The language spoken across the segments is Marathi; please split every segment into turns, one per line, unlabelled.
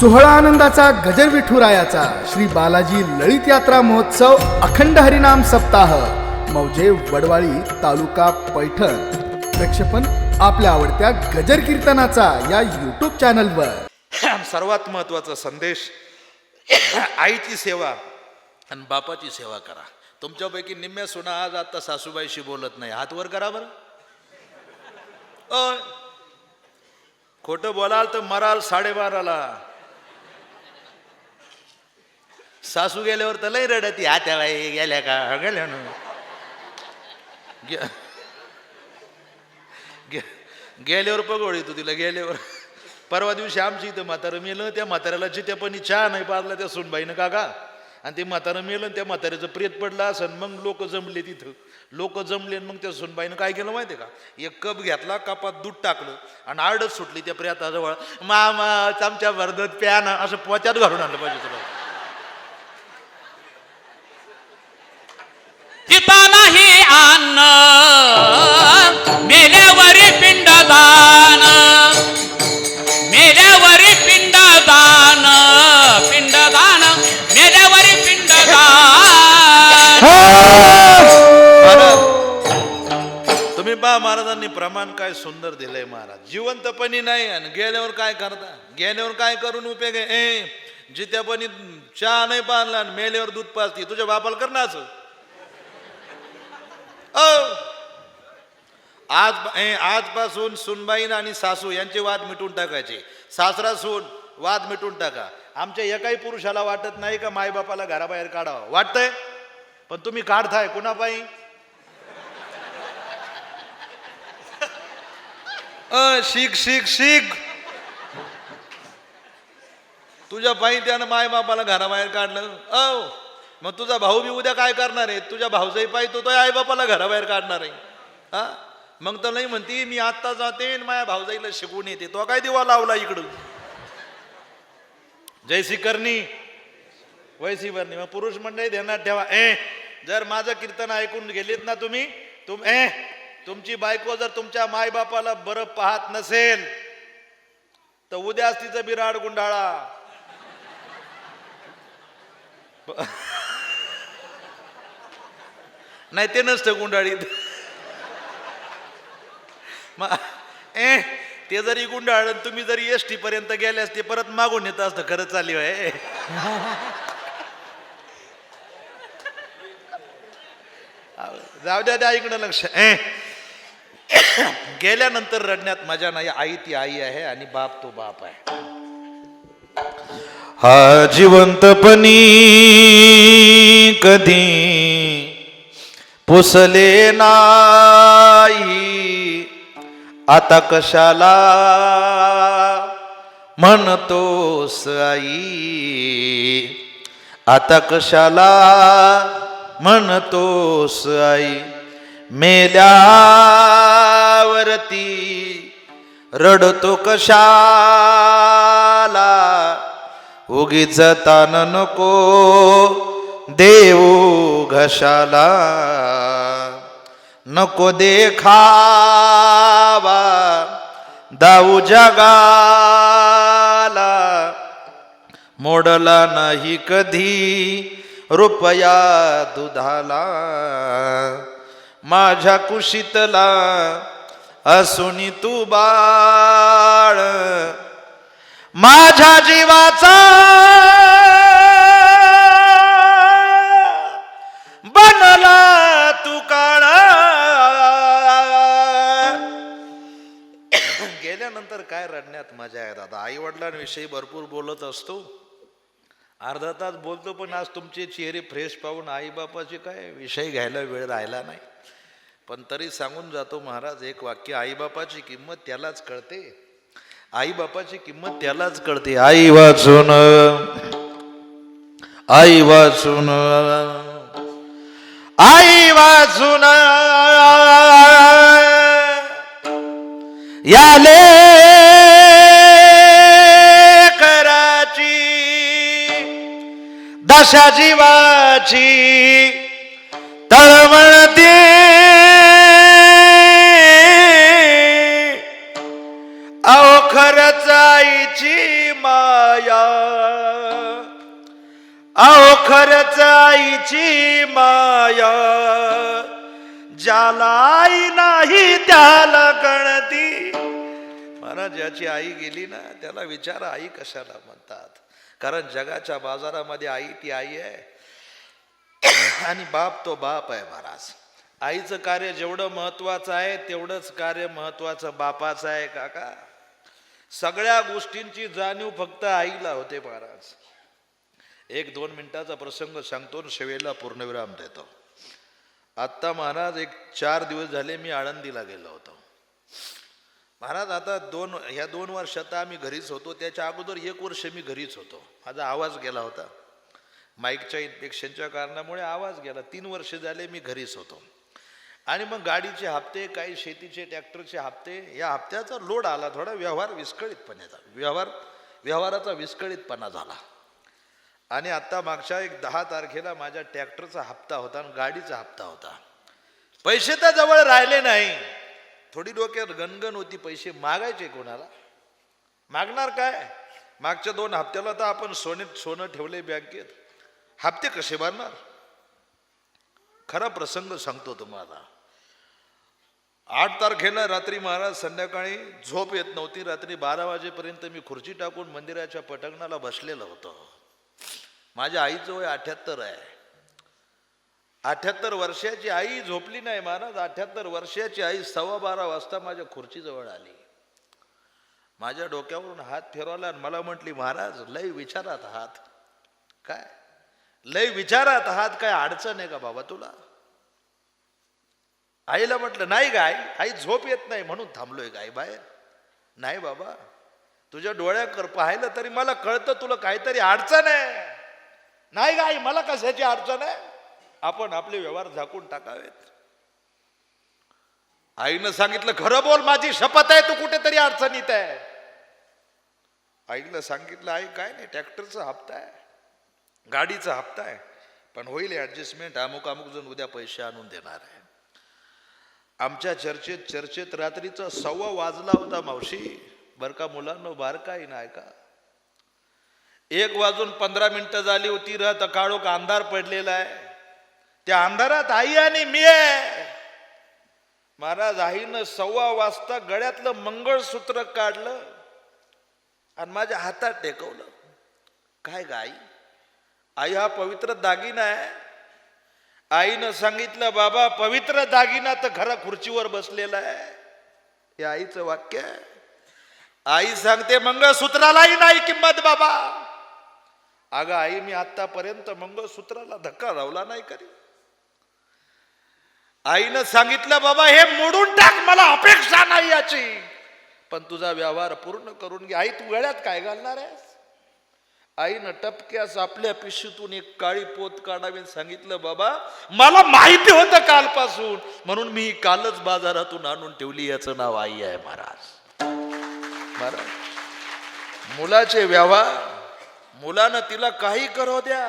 सोहळा आनंदाचा गजर विठुरायाचा श्री बालाजी ललित यात्रा महोत्सव अखंड हरिनाम सप्ताह मौजे वडवाळी तालुका पैठण. प्रक्षेपण आपल्या आवडत्या गजर कीर्तनाचा या यूट्यूब चॅनलवर.
सर्वात महत्त्वाचा संदेश, आईची सेवा आणि बापाची सेवा करा. तुमच्यापैकी निम्म्या सुना आज आता सासूबाईशी बोलत नाही, हात वर करा बरं. खोटं बोलाल तर मराल 12:30ला. सासू गेल्यावर तर लय रडती, हात्या बाई गेल्या का गेल्या ना. गेल्यावर पगोळी तू तिला गेल्यावर. परवा दिवशी आमची इथं म्हातारं मेलं, त्या म्हाताऱ्याला चित्यापणी चहा नाही पाजला त्या सुनबाईनं काका, आणि ते म्हातारं मेलं त्या म्हाताऱ्याचं प्रेत पडलं असं. मग लोक जमले तिथं, लोक जमले. मग त्या सुनबाईनं काय केलं माहिती आहे का, एक कप घेतला, कपात दूध टाकलं आणि आडच सुटली त्या प्रेताजवळ. मामा चमच्या भर दूध प्या ना, असं पोत्यात घालून आणलं पाहिजे तुला.
पिता नाही अन्न मेल्यावरी पिंडदान, मेल्यावरी पिंडदान, पिंडदान मेल्यावरी पिंडदान.
तुम्ही पहा महाराजांनी प्रमाण काय सुंदर दिलंय. महाराज जिवंतपणी नाही आणि गेल्यावर काय करता, गेल्यावर काय करून उपयोग आहे. जित्यापणी चहा नाही पाजला आणि मेल्यावर दूध पाजती, तुझ्या बापाला कर ना असं. आजपासून सुनबाईन आणि सासू यांचे वाद मिटून टाकायचे. सासरा सून वाद मिटून टाका. आमच्या एकाही पुरुषाला वाटत नाही का मायबापाला घराबाहेर काढावं, वाटतंय पण तुम्ही काढताय कुणापायी. शिक शिक शिक तुझ्या पायी त्यानं मायबापाला घराबाहेर काढलं. मग तुझा भाऊ बी उद्या काय करणार आहे, तुझ्या भाऊजाई पायी तो आई बापाला घराबाहेर काढणार आहे. हा मग तर नाही म्हणती मी आत्ता जाते माझ्या भाऊजाईला शिकवून येते. तो काय दिवा लावला इकडं, जैसी करणी वैसी भरणी. मग पुरुष मंडळी ध्यानात ठेवा, जर माझं कीर्तन ऐकून गेलीत ना तुम्ही, तुमची बायको जर तुमच्या मायबापाला बरं पाहत नसेल तर उद्याच तिचं बिराड गुंडाळा. नाही ते नसतं गुंडाळीत. ते जरी गुंडाळ तुम्ही जरी एसटी पर्यंत गेल्यास ते परत मागून येत असतं. खरंच चालली आहे. जाऊ द्या त्या इकडं लक्ष. गेल्यानंतर रडण्यात मजा नाही. आई ती आई आहे आणि बाप तो बाप आहे. हा जिवंतपणी कधी पुसले नाही, आता कशाला म्हणतोस आई, आता कशाला म्हणतोस आई. मेल्यावरती रडतो कशाला, उगीच तान नको देऊ घशाला. नको देखावा दाऊ जगाला, मोडला नाही कधी रुपया दुधाला. माझ्या कुशीतला असुनी तू बाळ, माझ्या जीवाचा बनला तू काळा. गेल्यानंतर काय रडण्यात मजा आहे दादा. आई वडिलांविषयी भरपूर बोलत असतो, अर्धा तास बोलतो, पण आज तुमचे चेहरे फ्रेश पाहून आई बापाचे काय विषय घ्यायला वेळ राहिला नाही. पण तरी सांगून जातो महाराज एक वाक्य, आई बापाची किंमत त्यालाच कळते, आई बापाची किंमत त्यालाच कळते. आई वाचून, आई वाचून, आई वाचून याले कराची दशा जीवाची तळमळते. अहो खरंच आईची माय माया, अहो खरच आईची माया, ज्याला आई नाही त्याला कळती. महाराज, ज्याची आई गेली ना त्याला विचारा आई कशाला म्हणतात. कारण जगाच्या बाजारामध्ये आई ती आई आहे आणि बाप तो बाप आहे. महाराज, आईचं कार्य जेवढं महत्वाचं आहे तेवढंच कार्य महत्वाचं बापाचं आहे. काका, सगळ्या गोष्टींची जाणीव फक्त आईला होते. महाराज, 1-2 मिनिटाचा प्रसंग सांगतो आणि सेवेला पूर्णविराम देतो. आत्ता महाराज 4 दिवस झाले मी आळंदीला गेलो होतो. महाराज, आता ह्या 2 वर्षात आम्ही घरीच होतो. त्याच्या अगोदर 1 वर्ष मी घरीच होतो. माझा आवाज गेला होता माईकच्या इन्फेक्शनच्या कारणामुळे, आवाज गेला. 3 वर्ष झाले मी घरीच होतो. आणि मग गाडीचे हप्ते, काही शेतीचे ट्रॅक्टरचे हप्ते, या हप्त्याचा लोड आला. थोडा व्यवहाराचा विस्कळीतपणा झाला. आणि आत्ता मागच्या 10 तारखेला माझ्या ट्रॅक्टरचा हप्ता होता आणि गाडीचा हप्ता होता. पैसे तर जवळ राहिले नाही. थोडी डोक्यात गणगण होती. पैसे मागायचे कोणाला? मागणार काय? मागच्या 2 हप्त्याला तर आपण सोनं ठेवले बँकेत. हप्ते कसे भरणार? खरा प्रसंग सांगतो तुम्हाला. 8 तारखेला रात्री महाराज संध्याकाळी झोप येत नव्हती. रात्री 12 वाजेपर्यंत मी खुर्ची टाकून मंदिराच्या पटांगणाला बसलेलो होतो. माझ्या आईचं वय 78 आहे. 78 वर्षाची आई झोपली नाही महाराज. 78 वर्षाची आई 12:15 वाजता माझ्या खुर्चीजवळ आली. माझ्या डोक्यावरून हात फिरवला आणि मला म्हटली, महाराज लय विचारात आहात. काय लय विचारात आहात? काय अडचण आहे का बाबा तुला? आईला म्हटलं, नाही गाय, आई झोप येत नाही म्हणून थांबलोय गाय बाहेर. नाही बाबा, तुझ्या डोळ्याकर पाहिलं तरी मला कळतं तुला काहीतरी अडचण आहे. नाही गाय, मला कशाची अडचण आहे? आपण आपले व्यवहार झाकून टाकावेत. आईनं सांगितलं, खरं बोल, माझी शपथ आहे तू कुठेतरी अडचणीत आहे. आईला सांगितलं, आई काय नाही, ट्रॅक्टरचा हप्ता आहे, गाडीचा हप्ता आहे, पण होईल ऍडजस्टमेंट. अमुक जण उद्या पैसे आणून देणार आहे. आमच्या चर्चेत रात्रीचा 1:15 वाजला होता मावशी. बर का मुलांनो, बारकाई नाही का? 1:15 झाली होती. रात काळोख अंधार पडलेला आहे. त्या अंधारात आई आणि मी आहे. महाराज, आईनं 1:15 वाजता गळ्यातलं मंगळसूत्र काढलं आणि माझ्या हातात टेकवलं. काय ग आई? आई हा पवित्र दागिना आहे. आईनं सांगितलं, बाबा पवित्र दागिना तर खरा खुर्चीवर बसलेला आहे. हे आईचं वाक्य आहे. आई सांगते, मंगळसूत्रालाही नाही किंमत बाबा. अगं आई, मी आतापर्यंत मंगळसूत्राला धक्का लावला नाही कधी. आईनं सांगितलं, बाबा हे मोडून टाक, मला अपेक्षा नाही याची, पण तुझा व्यवहार पूर्ण करून घे. आई, तू गळ्यात काय घालणार आहेस? आईनं टपक्यास आपल्या पिशवीतून एक काळी पोत काढावी सांगितलं, बाबा मला माहिती होतं कालपासून, म्हणून मी कालच बाजारातून आणून ठेवली. याचं नाव आई आहे. महाराज, मुलाचे व्यवहार, मुलानं तिला काही करू द्या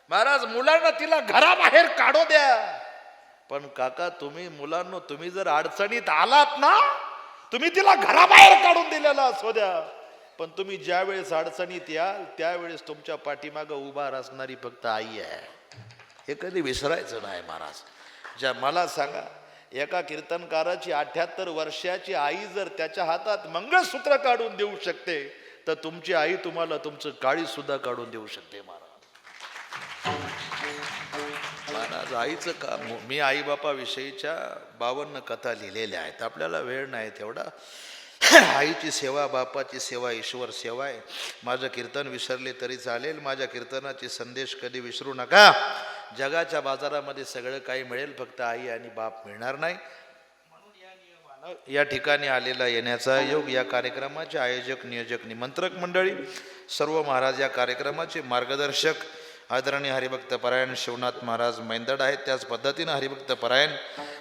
महाराज, मुलांना तिला घराबाहेर काढू द्या, पण काका तुम्ही मुलांना, तुम्ही जर अडचणीत आलात ना, तुम्ही तिला घराबाहेर काढून दिलेला असू द्या, पण तुम्ही ज्या वेळेस अडचणीत याल त्यावेळेस तुमच्या पाठीमागं उभा असणारी फक्त आई आहे. हे कधी विसरायचं नाही महाराज. मला सांगा, एका कीर्तनकाराची 78 वर्षाची आई जर त्याच्या हातात मंगळसूत्र काढून देऊ शकते, तर तुमची आई तुम्हाला तुमचं काळी सुद्धा काढून देऊ शकते महाराज. आईचं काम, मी आई बापा विषयीच्या 52 कथा लिहिलेल्या आहेत. आपल्याला वेळ नाही तेवढा. आईची सेवा, बापाची सेवा, ईश्वर सेवा आहे. माझं कीर्तन विसरले तरी चालेल, माझ्या कीर्तनाचे संदेश कधी विसरू नका. जगाच्या बाजारामध्ये सगळं काही मिळेल, फक्त आई आणि बाप मिळणार नाही. म्हणून या नियमानं या ठिकाणी आलेला येण्याचा योग. या कार्यक्रमाचे आयोजक, नियोजक, निमंत्रक मंडळी, सर्व महाराज या कार्यक्रमाचे मार्गदर्शक आदरणीय हरिभक्त परायण शिवनाथ महाराज मैंदड आहेत. त्याच पद्धतीनं हरिभक्त परायण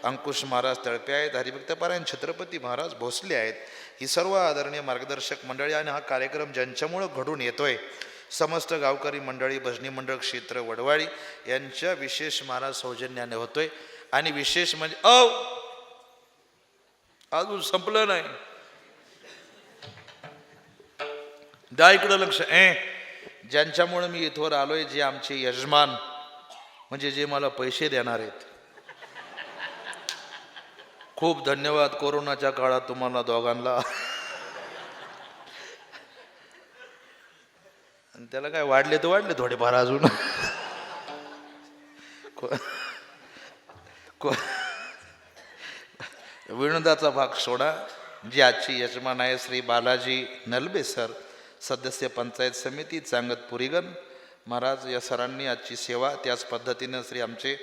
अंकुश महाराज तळपे आहेत. हरिभक्त परायण छत्रपती महाराज भोसले आहेत. ही सर्व आदरणीय मार्गदर्शक मंडळी आणि हा कार्यक्रम ज्यांच्यामुळं घडून येतोय, समस्त गावकरी मंडळी, भजनी मंडळ क्षेत्र वडवाळी यांच्या विशेष महाराज सौजन्याने होतोय. आणि विशेष म्हणजे अजून संपलं नाही. द्या इकडं लक्ष. ज्यांच्यामुळे मी इथवर आलोय, जे आमचे यजमान, म्हणजे जे मला पैसे देणार आहेत, खूप धन्यवाद. कोरोनाच्या काळात तुम्हाला दोघांना. आणि त्याला काय वाढले तर वाढले थोडेफार अजून. विनोदाचा भाग सोडा. जी आजची यजमान आहे श्री बालाजी नलबे सर, सदस्य पंचायत समिती चांगत पुरीगण महाराज, या सरांनी आजची सेवा. त्याच पद्धतीनं श्री आमचे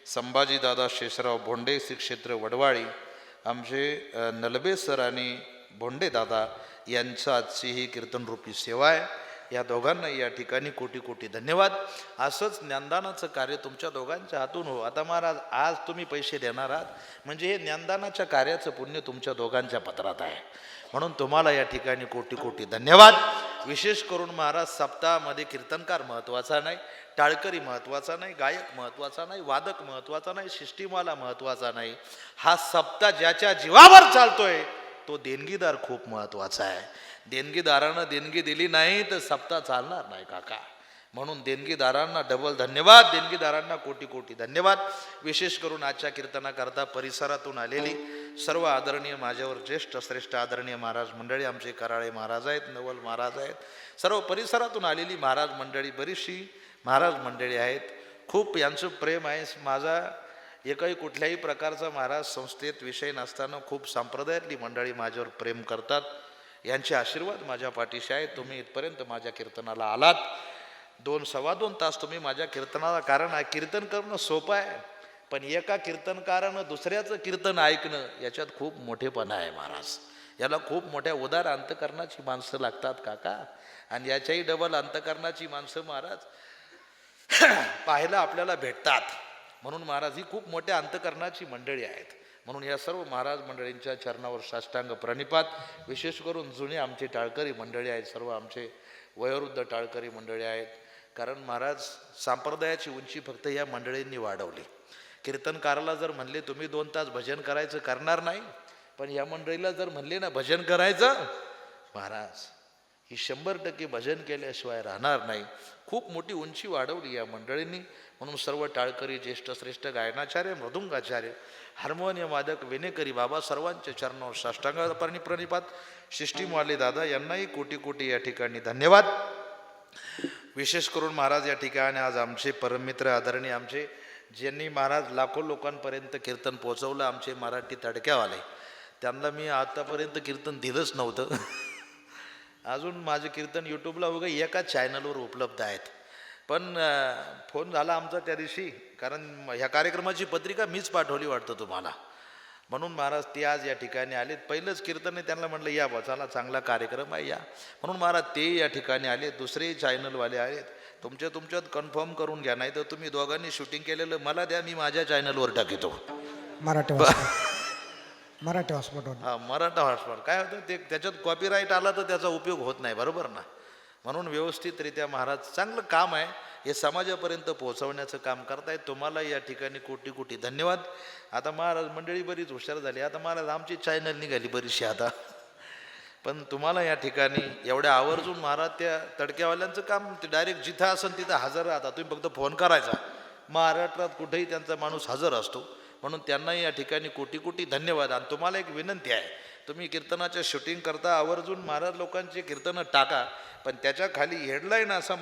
संभाजीदादा शेषराव भोंडे, श्री क्षेत्र वडवाळी, आमचे नलबे सर आणि भोंडे दादा यांचं आजची ही कीर्तनरूपी सेवा आहे. या दोघांना या ठिकाणी कोटी कोटी धन्यवाद. असंच ज्ञानदानाचं कार्य तुमच्या दोघांच्या हातून हो. आता महाराज आज तुम्ही पैसे देणार आहात म्हणजे हे ज्ञानदानाच्या कार्याचं पुण्य तुमच्या दोघांच्या पत्रात आहे, म्हणून तुम्हाला या ठिकाणी कोटी कोटी धन्यवाद. विशेष करून महाराज सप्ताहामध्ये कीर्तनकार महत्त्वाचा नाही, टाळकरी महत्त्वाचा नाही, गायक महत्त्वाचा नाही, वादक महत्त्वाचा नाही, शिष्टीमाला महत्त्वाचा नाही. हा सप्ताह ज्याच्या जीवावर चालतोय तो देणगीदार खूप महत्त्वाचा आहे. देणगीदारानं देणगी दिली नाही तर सप्ताह चालणार नाही काका. म्हणून देणगीदारांना डबल धन्यवाद, देणगीदारांना कोटी कोटी धन्यवाद. विशेष करून आजच्या कीर्तनाकरता परिसरातून आलेली सर्व आदरणीय, माझ्यावर ज्येष्ठ श्रेष्ठ आदरणीय महाराज मंडळी, आमचे कराळे महाराज आहेत, नवल महाराज आहेत, सर्व परिसरातून आलेली महाराज मंडळी, बरीचशी महाराज मंडळी आहेत. खूप यांचं प्रेम आहे. माझा एकही कुठल्याही प्रकारचा महाराज संस्थेत विषय नसताना खूप संप्रदायातली मंडळी माझ्यावर प्रेम करतात. यांचे आशीर्वाद माझ्या पाठीशी आहेत. तुम्ही इथपर्यंत माझ्या कीर्तनाला आलात, 2-2.25 तास तुम्ही माझ्या कीर्तनाला, कारण कीर्तन करणं सोपं आहे, पण एका कीर्तनकारानं दुसऱ्याचं कीर्तन ऐकणं याच्यात खूप मोठेपणा आहे महाराज. याला खूप मोठ्या उदार अंतकरणाची माणसं लागतात काका, आणि याच्याही डबल अंतकरणाची माणसं महाराज पाहायला आपल्याला भेटतात. म्हणून महाराज ही खूप मोठ्या अंतकरणाची मंडळी आहेत. म्हणून या सर्व महाराज मंडळींच्या चरणावर साष्टांग प्रणिपात. विशेष करून जुने आमचे टाळकरी मंडळी आहेत, सर्व आमचे वयोवृद्ध टाळकरी मंडळी आहेत. कारण महाराज संप्रदायाची उंची फक्त या मंडळींनी वाढवली. कीर्तनकाराला जर म्हणले तुम्ही 2 तास भजन करायचं, करणार नाही, पण या मंडळीला जर म्हणले ना भजन करायचं, महाराज ही 100% भजन केल्याशिवाय राहणार नाही. खूप मोठी उंची वाढवली या मंडळींनी. म्हणून सर्व टाळकरी, ज्येष्ठ श्रेष्ठ गायनाचार्य, मृदुंगाचार्य, हार्मोनियम वादक, विनेकरी बाबा, सर्वांच्या चरणावर साष्टांग प्रणिपात. शिष्टीमाले दादा यांनाही कोटी कोटी या ठिकाणी धन्यवाद. विशेष करून महाराज या ठिकाणी आज आमचे परममित्र आदरणीय आमचे, ज्यांनी महाराज लाखो लोकांपर्यंत कीर्तन पोहोचवलं, आमचे मराठी तडक्यावाले, त्यांना मी आतापर्यंत कीर्तन दिलंच नव्हतं. अजून माझं कीर्तन यूट्यूबला वगैरे एका चॅनलवर उपलब्ध आहेत. पण फोन झाला आमचा त्या दिवशी, कारण ह्या कार्यक्रमाची पत्रिका मीच पाठवली वाटतं तुम्हाला. म्हणून महाराज ते आज या ठिकाणी आलेत. पहिलंच कीर्तन आहे, त्यांना म्हटलं या बसाला, चांगला कार्यक्रम आहे या. म्हणून महाराज ते या ठिकाणी आले. दुसरे चॅनलवाले आलेत. तुमच्यात कन्फर्म करून घ्या, नाही तर तुम्ही दोघांनी शूटिंग केलेलं मला द्या, मी माझ्या चॅनलवर टाकतो.
मराठी हॉस्पिटल.
हां, मराठा हॉटस्पॉट काय होतं ते, त्याच्यात कॉपीराईट आला तर त्याचा उपयोग होत नाही, बरोबर ना. म्हणून व्यवस्थितरित्या महाराज चांगलं काम आहे, हे समाजापर्यंत पोहोचवण्याचं काम करतायत. तुम्हाला या ठिकाणी कोटी कोटी धन्यवाद. आता महाराज मंडळी बरीच हुशार झाली. आता महाराज आमची चॅनल निघाली बरीचशी आता, पण तुम्हाला या ठिकाणी एवढ्या आवर्जून महाराज त्या तडक्यावाल्यांचं काम, ते डायरेक्ट जिथं असेल तिथं हजर राहतात. तुम्ही फक्त फोन करायचा, महाराष्ट्रात कुठेही त्यांचा माणूस हजर असतो. म्हणून त्यांनाही या ठिकाणी कोटी कोटी धन्यवाद. आणि तुम्हाला एक विनंती आहे, तुम्ही कीर्तनाच्या शूटिंग करता आवर्जून महाराज लोकांची कीर्तनं टाका, पण त्याच्या खाली हेडलाईन असा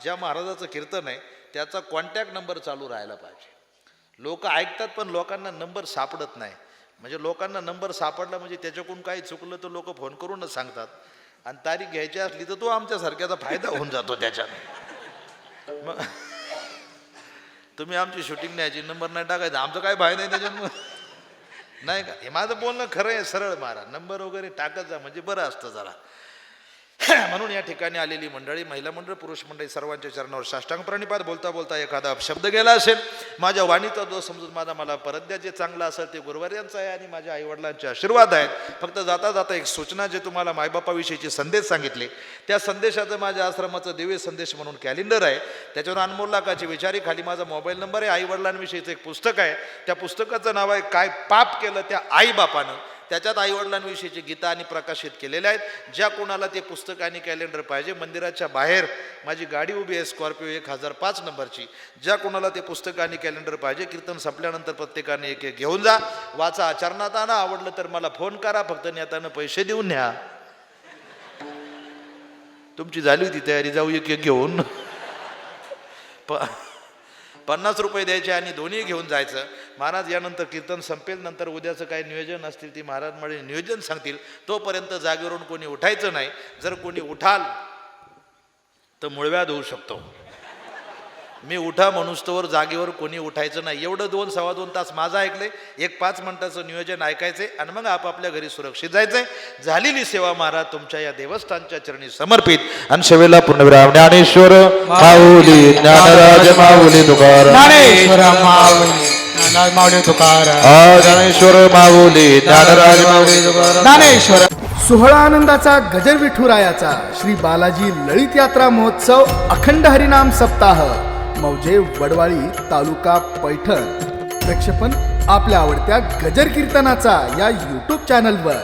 ज्या महाराजाचं कीर्तन आहे त्याचा कॉन्टॅक्ट नंबर चालू राहायला पाहिजे. लोक ऐकतात पण लोकांना नंबर सापडत नाही. म्हणजे लोकांना नंबर सापडला म्हणजे त्याच्याकडून काही चुकलं तर लोक फोन करूनच सांगतात, आणि तारीख घ्यायची असली तर तो आमच्यासारख्याचा फायदा होऊन जातो त्याच्यात. मग तुम्ही आमची शूटिंग न्यायची, नंबर नाही टाकायचा, आमचं काय फायदा आहे त्याच्यात नाही का. हे माझं बोलणं खरं आहे, सरळ मारा, नंबर वगैरे टाकत जा म्हणजे बरं असतं जरा. म्हणून या ठिकाणी आलेली मंडळी, महिला मंडळ, पुरुष मंडळी, सर्वांच्या चरणावर साष्टांग प्रणिपात. बोलता बोलता एखादा शब्द गेला असेल, माझ्या वाणीचा जो समजून मला परत द्या. जे चांगलं असेल ते गुरुवार्यांचं आहे आणि माझ्या आईवडिलांचे आशीर्वाद आहेत. फक्त जाता जाता एक सूचना, जे तुम्हाला मायबापाविषयीचे संदेश सांगितले त्या संदेशाचं माझ्या आश्रमाचं दिव्य संदेश म्हणून कॅलेंडर आहे, त्याच्यावर अनमोल लाखाची विचारी, खाली माझा मोबाईल नंबर आहे. आईवडिलांविषयीचं एक पुस्तक आहे, त्या पुस्तकाचं नाव आहे काय पाप केलं त्या आईबापानं. त्याच्यात आईवडिलांविषयीची गीता आणि प्रकाशित केलेल्या आहेत. ज्या कोणाला ते पुस्तक आणि कॅलेंडर पाहिजे, मंदिराच्या बाहेर माझी गाडी उभी आहे स्कॉर्पिओ 1005 नंबरची. ज्या कोणाला ते पुस्तक आणि कॅलेंडर पाहिजे, कीर्तन संपल्यानंतर प्रत्येकाने एक एक घेऊन जा, वाचा, आचरणात आणा. आवडलं तर मला फोन करा, फक्त नेताना पैसे देऊन न्या. तुमची झाली होती तयारी, जाऊ एक एक घेऊन. 50 रुपये द्यायचे आणि दोन्ही घेऊन जायचं. महाराज यानंतर कीर्तन संपेल, नंतर उद्याचं काय नियोजन असतील ती महाराज मला नियोजन सांगतील. तोपर्यंत जागेवरून कोणी उठायचं नाही. जर कोणी उठाल तर मुळव्याध होऊ शकतो. मी उठा म्हणूस तोवर जागेवर कोणी उठायचं नाही. एवढं 2 सव्वा 2 तास माझं ऐकलंय. एक 5 मिनिटाचं नियोजन ऐकायचंय आणि मग आपापल्या घरी सुरक्षित जायचंय. झालेली सेवा महाराज तुमच्या या देवस्थानच्या चरणी समर्पित. आणि सेवेला पूर्णविराम. ज्ञानेश्वर माऊली, ज्ञानराज माऊली तुकाराम,
ज्ञानेश्वर माऊली माऊली तुकाराम,
ज्ञानेश्वर माऊली, ज्ञानराज माऊली तुकाराम,
ज्ञानेश्वर.
सोहळा आनंदाचा गजर विठुरायाचा श्री बालाजी ललित यात्रा महोत्सव अखंड हरिनाम सप्ताह मौजे वडवाळी तालुका पैठण. प्रक्षेपण आपल्या आवडत्या गजर कीर्तनाचा या YouTube चॅनलवर.